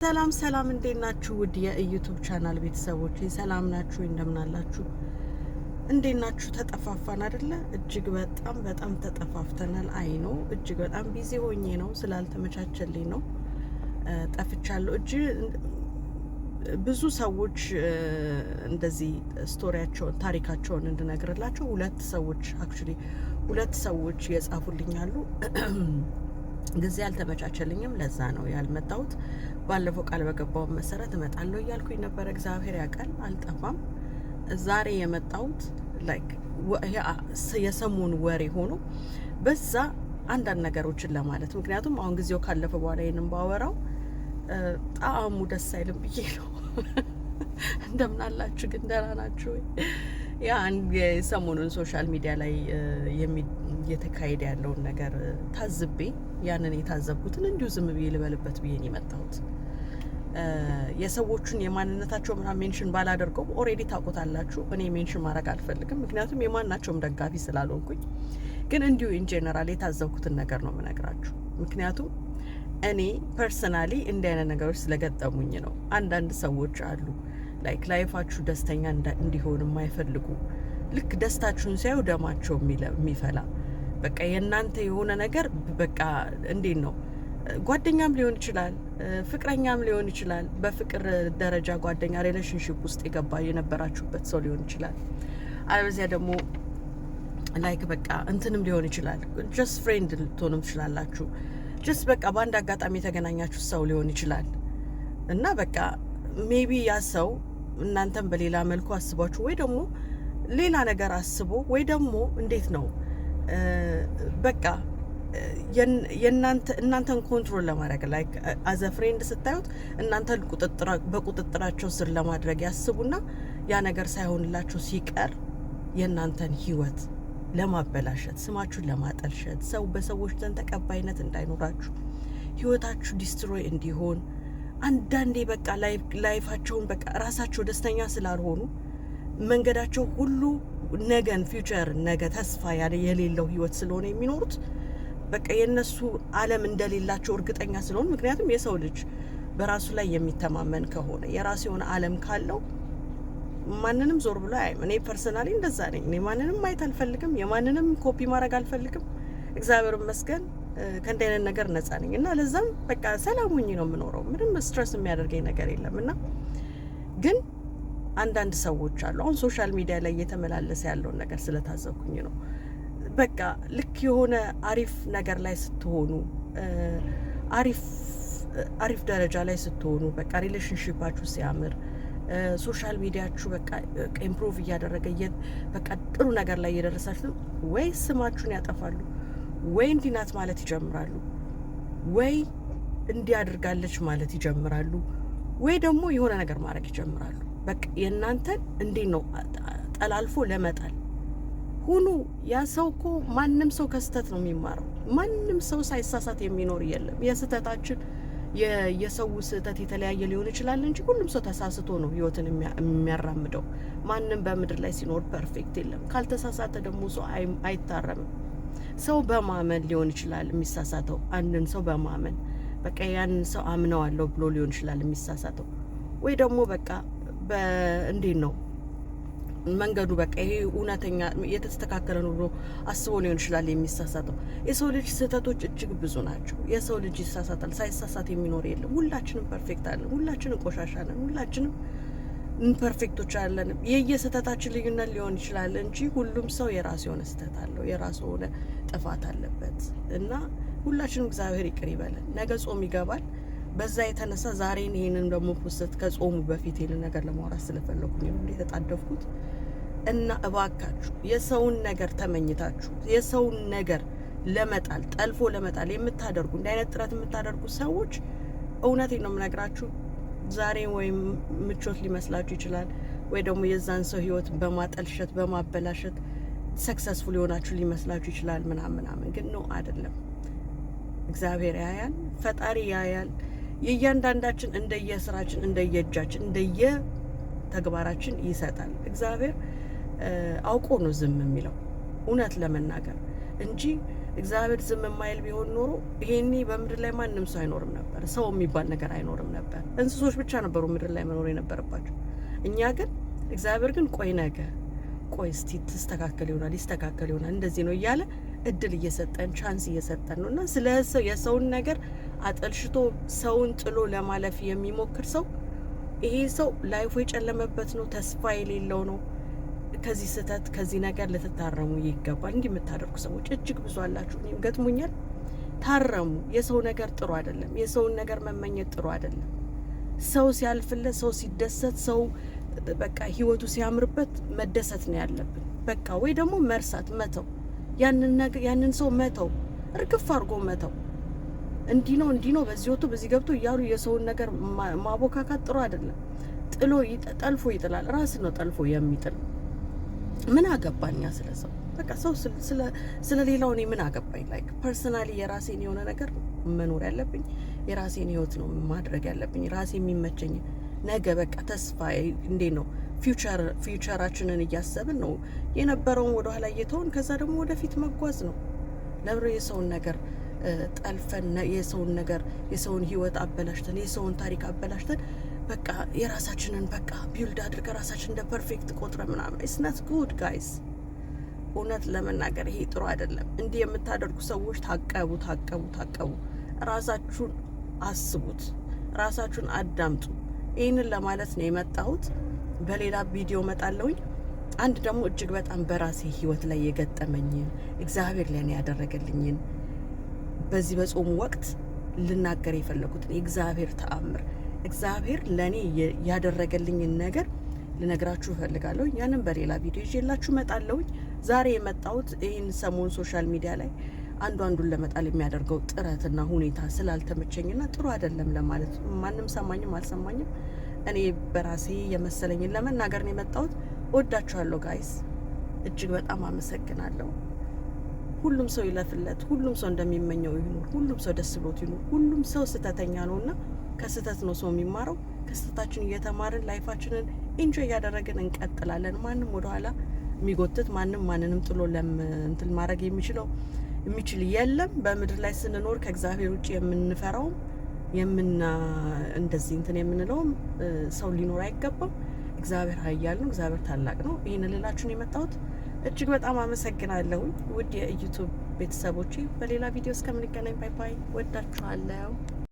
ሰላም እንዴት ናችሁ? ውድ የዩቲዩብ ቻናል ቤተሰቦች ሰላም ናችሁ? እንደምን አላችሁ? እንዴት ናችሁ? ተጠፋፋን አይደለ? እጅግ በጣም ተጠፋፍተናል። አይ ነው እጅግ በጣም ቢዚ ሆኜ ነው ስላልተመቻቸልኝ ነው ጠፍቻለሁ። ብዙ ሰዎች እንደዚህ ስቶሪያቸውን ታሪካቸውን እንድነግርላቸው ሁለት ሰዎች የጻፉልኛሉ። ጊዜ አልተመቻቸልኝም፣ ለዛ ነው ያልመጣሁት። ባለፈው ቃል በገባው መሰረት እመጣለሁ እያልኩኝ ነበር። እግዚአብሔር ያውቃል አልጠፋም። ዛሬ የመጣሁት የሰሞኑ ወሬ ሆኖ በዛ አንዳንድ ነገሮችን ለማለት፣ ምክንያቱም አሁን ጊዜው ካለፈ በኋላ ይሄንን ባወራው ጣዕሙ ደስ አይልም ብዬ ነው። እንደምን አላችሁ ግን ደህና ናችሁ ወይ? ያ የሰሞኑን ሶሻል ሚዲያ ላይ እየተካሄደ ያለውን ነገር ታዝቤ ያንን የታዘብኩትን እንዲሁ ዝም ብዬ ልበልበት ብዬ ነው የመጣሁት። የሰዎቹን የማንነታቸው ምናምን ሜንሽን ባላደርገው ኦልሬዲ ታውቁታላችሁ። እኔ ሜንሽን ማድረግ አልፈልግም፣ ምክንያቱም የማናቸውም ደጋፊ ስላልሆንኩኝ። ግን እንዲሁ ኢንጀነራል የታዘብኩትን ነገር ነው የምነግራችሁ። ምክንያቱም እኔ ፐርሰናሊ እንዲህ አይነት ነገሮች ስለገጠሙኝ ነው። አንዳንድ ሰዎች አሉ ላይፋችሁ ደስተኛ እንዲሆን የማይፈልጉ፣ ልክ ደስታችሁን ሲያዩ ደማቸው የሚፈላ በቃ የእናንተ የሆነ ነገር በቃ እንዴት ነው፣ ጓደኛም ሊሆን ይችላል፣ ፍቅረኛም ሊሆን ይችላል። በፍቅር ደረጃ ጓደኛ ሪሌሽንሽፕ ውስጥ የነበራችሁበት ሰው ሊሆን ይችላል። አለበዚያ ደግሞ በቃ እንትንም ሊሆን ይችላል። ጀስት ፍሬንድ ልትሆኑም ትችላላችሁ። ጀስት በቃ በአንድ አጋጣሚ የተገናኛችሁ ሰው ሊሆን ይችላል እና በቃ ሜቢ ያ ሰው እናንተን በሌላ መልኩ አስባችሁ ወይ ደግሞ ሌላ ነገር አስቦ ወይ ደግሞ እንዴት ነው በቃ እናንተን ኮንትሮል ለማድረግ አዘ ፍሬንድ ስታዩት እናንተን በቁጥጥራቸው ስር ለማድረግ ያስቡና ያ ነገር ሳይሆንላችሁ ሲቀር የእናንተን ህይወት ለማበላሸት፣ ስማችሁን ለማጠልሸት፣ ሰው በሰዎች ዘንድ ተቀባይነት እንዳይኖራችሁ፣ ህይወታችሁ ዲስትሮይ እንዲሆን አንዳንዴ በቃ ላይፋቸውን በቃ ራሳቸው ደስተኛ ስላልሆኑ መንገዳቸው ሁሉ ነገን ፊውቸር ነገ ተስፋ የሌለው ህይወት ስለሆነ የሚኖሩት በቃ የነሱ ዓለም እንደሌላቸው እርግጠኛ ስለሆኑ። ምክንያቱም የሰው ልጅ በራሱ ላይ የሚተማመን ከሆነ የራሱ የሆነ ዓለም ካለው ማንንም ዞር ብሎ አያይም። እኔ ፐርሰናሊ እንደዛ ነኝ። እኔ ማንንም ማየት አልፈልግም፣ የማንንም ኮፒ ማድረግ አልፈልግም። እግዚአብሔር ይመስገን ከእንዲህ አይነት ነገር ነጻ ነኝ እና ለዛም በቃ ሰላም ሆኜ ነው የምኖረው። ምንም ስትረስ የሚያደርገኝ ነገር የለም። እና ግን አንዳንድ ሰዎች አሉ፣ አሁን ሶሻል ሚዲያ ላይ እየተመላለሰ ያለውን ነገር ስለታዘብኩኝ ነው። በቃ ልክ የሆነ አሪፍ ነገር ላይ ስትሆኑ፣ አሪፍ ደረጃ ላይ ስትሆኑ፣ በቃ ሪሌሽንሺፓችሁ ሲያምር፣ ሶሻል ሚዲያችሁ በቃ ኢምፕሩቭ እያደረገ በቃ ጥሩ ነገር ላይ እየደረሳችሁ ወይ ስማችሁን ያጠፋሉ፣ ወይ እንዲህ ናት ማለት ይጀምራሉ፣ ወይ እንዲህ አድርጋለች ማለት ይጀምራሉ፣ ወይ ደግሞ የሆነ ነገር ማድረግ ይጀምራሉ። በቃ የእናንተን እንዴት ነው ጠላልፎ ለመጣል ሁኑ። ያ ሰው እኮ ማንም ሰው ከስህተት ነው የሚማረው። ማንም ሰው ሳይሳሳት የሚኖር የለም። የስህተታችን የሰው ስህተት የተለያየ ሊሆን ይችላል እንጂ ሁሉም ሰው ተሳስቶ ነው ህይወትን የሚያራምደው። ማንም በምድር ላይ ሲኖር ፐርፌክት የለም። ካልተሳሳተ ደግሞ ሰው አይታረምም። ሰው በማመን ሊሆን ይችላል የሚሳሳተው። አንድን ሰው በማመን በቃ ያንን ሰው አምነዋለሁ ብሎ ሊሆን ይችላል የሚሳሳተው። ወይ ደግሞ በቃ እንዴት ነው መንገዱ በቃ ይሄ እውነተኛ የተስተካከለ ነው ብሎ አስቦ ሊሆን ይችላል የሚሳሳተው። የሰው ልጅ ስህተቶች እጅግ ብዙ ናቸው። የሰው ልጅ ይሳሳታል፣ ሳይሳሳት የሚኖር የለም። ሁላችንም ፐርፌክት አለን፣ ሁላችንም ቆሻሻ ነን፣ ሁላችንም ፐርፌክቶች አለን። የየስህተታችን ልዩነት ሊሆን ይችላል እንጂ ሁሉም ሰው የራሱ የሆነ ስህተት አለው፣ የራሱ የሆነ ጥፋት አለበት እና ሁላችንም እግዚአብሔር ይቅር ይበለን። ነገ ጾም ይገባል። በዛ የተነሳ ዛሬን ይሄንን ደግሞ ፖስት ከጾሙ በፊት ይሄንን ነገር ለማውራት ስለፈለኩኝ ነው የተጣደፍኩት። እና እባካችሁ የሰውን ነገር ተመኝታችሁ የሰውን ነገር ለመጣል ጠልፎ ለመጣል የምታደርጉ እንዲህ አይነት ጥረት የምታደርጉ ሰዎች እውነቴን ነው የምነግራችሁ፣ ዛሬ ወይም ምቾት ሊመስላችሁ ይችላል፣ ወይ ደግሞ የዛን ሰው ህይወት በማጠልሸት በማበላሸት ሰክሰስፉል የሆናችሁ ሊመስላችሁ ይችላል ምናምን። ግን ነው አይደለም። እግዚአብሔር ያያል፣ ፈጣሪ ያያል። የእያንዳንዳችን እንደየስራችን እንደየእጃችን እንደየተግባራችን ይሰጣል። እግዚአብሔር አውቆ ነው ዝም የሚለው እውነት ለመናገር እንጂ እግዚአብሔር ዝም የማይል ቢሆን ኖሮ ይሄኔ በምድር ላይ ማንም ሰው አይኖርም ነበር። ሰው የሚባል ነገር አይኖርም ነበር። እንስሶች ብቻ ነበሩ ምድር ላይ መኖር የነበረባቸው። እኛ ግን እግዚአብሔር ግን ቆይ እስቲ ትስተካከል ይሆናል ይስተካከል ይሆናል እንደዚህ ነው እያለ እድል እየሰጠን ቻንስ እየሰጠን ነው። እና ስለ ሰው የሰውን ነገር አጠልሽቶ ሰውን ጥሎ ለማለፍ የሚሞክር ሰው ይሄ ሰው ላይፉ የጨለመበት ነው፣ ተስፋ የሌለው ነው። ከዚህ ስህተት ከዚህ ነገር ልትታረሙ ይገባል። እንዲህ የምታደርጉ ሰዎች እጅግ ብዙ አላችሁ። እኔም ገጥሞኛል። ታረሙ። የሰው ነገር ጥሩ አይደለም። የሰውን ነገር መመኘት ጥሩ አይደለም። ሰው ሲያልፍለት፣ ሰው ሲደሰት፣ ሰው በቃ ህይወቱ ሲያምርበት መደሰት ነው ያለብን። በቃ ወይ ደግሞ መርሳት፣ መተው፣ ያንን ሰው መተው፣ እርግፍ አድርጎ መተው። እንዲህ ነው በዚህ ወጥቶ በዚህ ገብቶ እያሉ የሰውን ነገር ማቦካካት ጥሩ አይደለም። ጠልፎ ይጥላል። ራስ ነው ጠልፎ የሚጥል። ምን አገባኛ ስለ ሰው? በቃ ሰው ስለ ሌላው እኔ ምን አገባኝ? ላይክ ፐርሰናሊ የራሴን የሆነ ነገር መኖር ያለብኝ፣ የራሴን ህይወት ነው ማድረግ ያለብኝ፣ ራሴ የሚመቸኝ ነገ በቃ ተስፋ እንዴት ነው ፊውቸራችንን እያሰብን ነው የነበረውን ወደ ኋላ እየተውን ከዛ ደግሞ ወደፊት መጓዝ ነው። ለብሮ የሰውን ነገር ጠልፈን የሰውን ህይወት አበላሽተን የሰውን ታሪክ አበላሽተን በቃ የራሳችንን በቃ ቢልድ አድርገን ራሳችን እንደ ፐርፌክት ቆጥረ ምናምን ኢትስ ናት ጉድ ጋይስ። እውነት ለመናገር ይሄ ጥሩ አይደለም። እንዲህ የምታደርጉ ሰዎች ታቀቡ። ራሳችሁን አስቡት፣ ራሳችሁን አዳምጡ። ይህንን ለማለት ነው የመጣሁት። በሌላ ቪዲዮ መጣለሁኝ። አንድ ደግሞ እጅግ በጣም በራሴ ህይወት ላይ የገጠመኝን እግዚአብሔር ለኔ ያደረገልኝን በዚህ በጾም ወቅት ልናገር የፈለኩትን የእግዚአብሔር ተአምር እግዚአብሔር ለኔ ያደረገልኝን ነገር ልነግራችሁ እፈልጋለሁ። ያንን በሌላ ቪዲዮ ይዤላችሁ መጣለሁኝ። ዛሬ የመጣሁት ይህን ሰሞን ሶሻል ሚዲያ ላይ አንዱን ለመጣል የሚያደርገው ጥረትና ሁኔታ ስላልተመቸኝና ጥሩ አይደለም ለማለት ማንም ሰማኝም አልሰማኝም እኔ በራሴ የመሰለኝን ለመናገር ነው የመጣሁት። ወዳችኋለሁ ጋይስ፣ እጅግ በጣም አመሰግናለሁ። ሁሉም ሰው ይለፍለት፣ ሁሉም ሰው እንደሚመኘው ይሁን፣ ሁሉም ሰው ደስ ብሎት ይሁን። ሁሉም ሰው ስህተተኛ ነውና ከስህተት ነው ሰው የሚማረው። ከስህተታችን እየተማርን ላይፋችንን ኢንጆይ እያደረግን እንቀጥላለን። ማንም ወደኋላ የሚጎትት ማንንም ጥሎ እንትን ማድረግ የሚችል የለም። በምድር ላይ ስንኖር ከእግዚአብሔር ውጭ የምንፈራውም እንደዚህ እንትን የምንለውም ሰው ሊኖር አይገባም። እግዚአብሔር ኃያል ነው። እግዚአብሔር ታላቅ ነው። ይህን ልላችሁን የመጣሁት እጅግ በጣም አመሰግናለሁ ውድ የዩቱብ ቤተሰቦቼ። በሌላ ቪዲዮ እስከምንገናኝ ባይ ባይ። ወዳችኋለሁ።